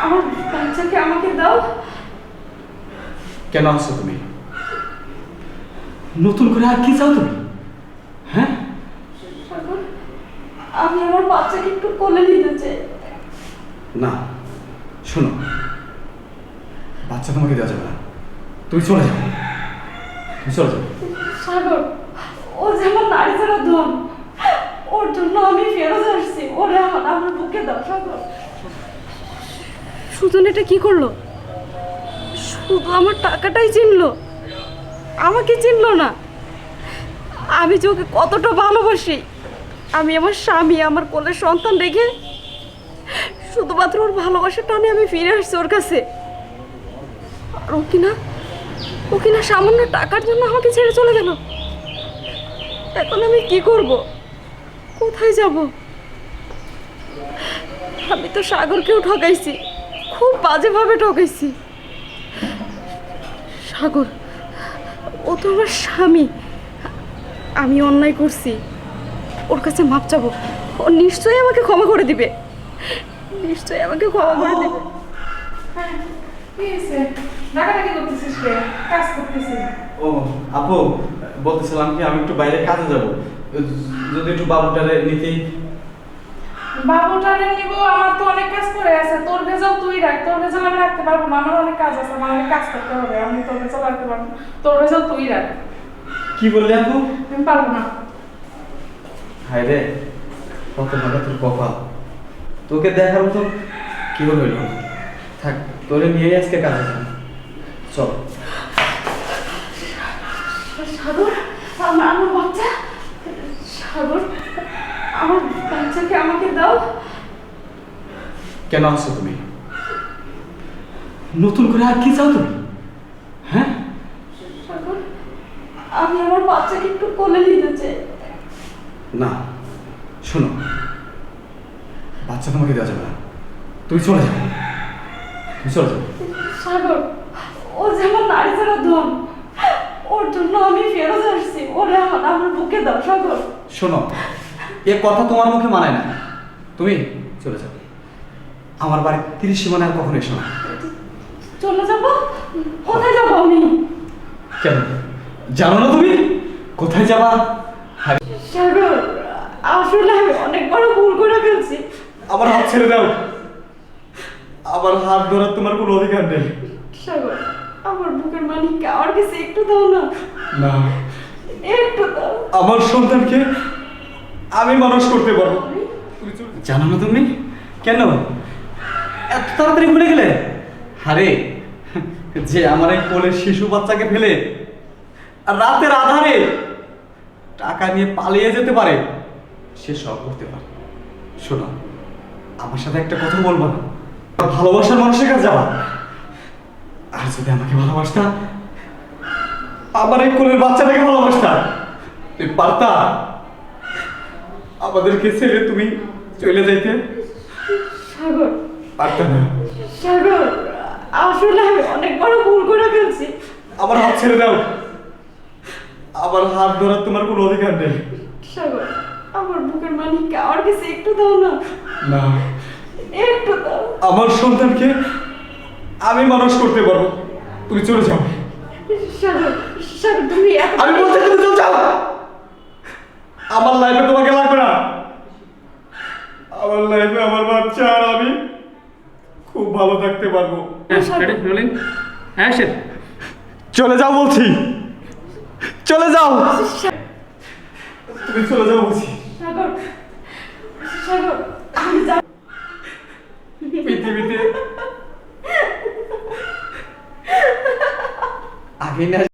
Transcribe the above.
আমার বাচ্চাকে আমাকে দাও। কেন আসছো তুমি? নতুন করে আর কি চাও তুমি? হ্যাঁ, সাগর, আমি আমার বাচ্চাকে একটু কোলে নিতে চাই। না শোনো, বাচ্চা তোমাকে দেওয়া যাবে না। তুমি চলে যাও, তুমি চলে যাও। সাগর, ও যেমন নারী ছাড়া ধন, ওর জন্য আমি ফেরত আসছি। ওরে আমার বুকে দাও। সাগর, সুজন এটা কি করলো? শুধু আমার টাকাটাই চিনলো, আমাকে চিনলো না। আমি যে ওকে কতটা ভালোবাসি, আমি আমার স্বামী, আমার কোলের সন্তান রেখে শুধুমাত্র ওর ভালোবাসার টানে আমি ফিরে আসছি ওর কাছে। আর ও কিনা সামান্য টাকার জন্য আমাকে ছেড়ে চলে গেল। এখন আমি কি করব? কোথায় যাব? আমি তো সাগরকেও ঠকাইছি, খুব বাজেভাবে ঠকাইছি। সাগর, ও তো আমার স্বামী। আমি অন্যায় করছি, ওর কাছে মাপ চাবো। ও নিশ্চয়ই আমাকে ক্ষমা করে দিবে, নিশ্চয়ই আমাকে ক্ষমা করে দিবে। কি হয়েছে? ডাকাডাকি করতেছিস কে? কাজ করতেছিস? ও আপু, বলতেছিলাম কি আমি একটু বাইরে কাজে যাব, যদি একটু বাবুটারে নিতেই। বাবুটারে নিব, আমার তো অনেক কাজ করে আছে। তোর ভেজাল তুই রাখ, তোর ভেজাল আমি রাখতে পারবো না। আমার অনেক কাজ আছে, আমার অনেক কাজ করতে হবে। আমি তোর ভেজাল রাখতে পারবো না। তোর ভেজাল তুই রাখ। কি বললি আপু? আমি পারবো না। হায় রে, কত ভালো তোর কপাল, তোকে দেখার মতো কি বলবো। থাক, তোরে নিয়ে আজকে কাজে যাবো। চল। সাগর, আমার বাচ্চা। সাগর, আমার বাচ্চাকে আমাকে দাও। কেন আসছো তুমি? নতুন করে আর কি চাও তুমি? হ্যাঁ, সাগর, আমি আমার বাচ্চাকে একটু কোলে নিতে চাই। না শোনো, বাচ্চা তোমাকে দেওয়া যাবে না। তুমি চলে যাও, তুমি চলে যাও। সাগর, ও যেমন নারী ছাড়া ধন, ওর জন্য আমি ফেরত আসছি। ওরে আমার বুকে দাও। সাগর, শোনো, এ কথা তোমার মুখে মানায় না। তুমি চলে যাও, আমার বাড়ির 30 সীমানা আর কখনো এসো না। চলে যাব? কোথায় যাব আমি? কেন জানো না তুমি কোথায় যাবা? সাগর, আসলে আমি অনেক বড় ভুল করে ফেলছি। আমার হাত ছেড়ে দাও, আমার হাত ধরার তোমার কোনো অধিকার নেই। সাগর, আমার বুকের মানিক আমার কাছে একটু দাও না, না, একটু দাও। আমার সন্তানকে আমি মানুষ করতে পারবো। জানো না তুমি কেন এত তাড়াতাড়ি ভুলে গেলে? আরে, যে আমার এই কোলের শিশু বাচ্চাকে ফেলে আর রাতের আধারে টাকা নিয়ে পালিয়ে যেতে পারে, সে সব করতে পারে। শোনো, আমার সাথে একটা কথা বলবো না? ভালোবাসার মানুষের কাছে যাওয়া। আর যদি আমাকে ভালোবাসতা, আমার এই কোলের বাচ্চাটাকে ভালোবাসতা, তুই পারতা আমাদেরকে ছেড়ে তুমি চলে যাইতে? সাগর, পারতা না। সাগর, আসলে আমি অনেক বড় ভুল করে ফেলছি। আমার হাত ছেড়ে দাও, আমার হাত ধরার তোমার কোনো অধিকার নেই। সাগর, আমার বুকের মানিক আমার কাছে একটু দাও না, না, একটু দাও। আমার সন্তানকে আমি মানুষ করতে পারবো, তুমি চলে যাও। সাগর, সাগর, তুমি আমি বলছি তুমি চলে যাও। আমার লাইফে তোমাকে লাগবে না। আমার লাইফে আমার বাচ্চা আর আমি খুব ভালো থাকতে পারবো। চলে যাও বলছি, চলে যাও। তুমি চলে যাও বলছি। সাগর, সাগর, আমি যাব। পৃথিবীতে আগে না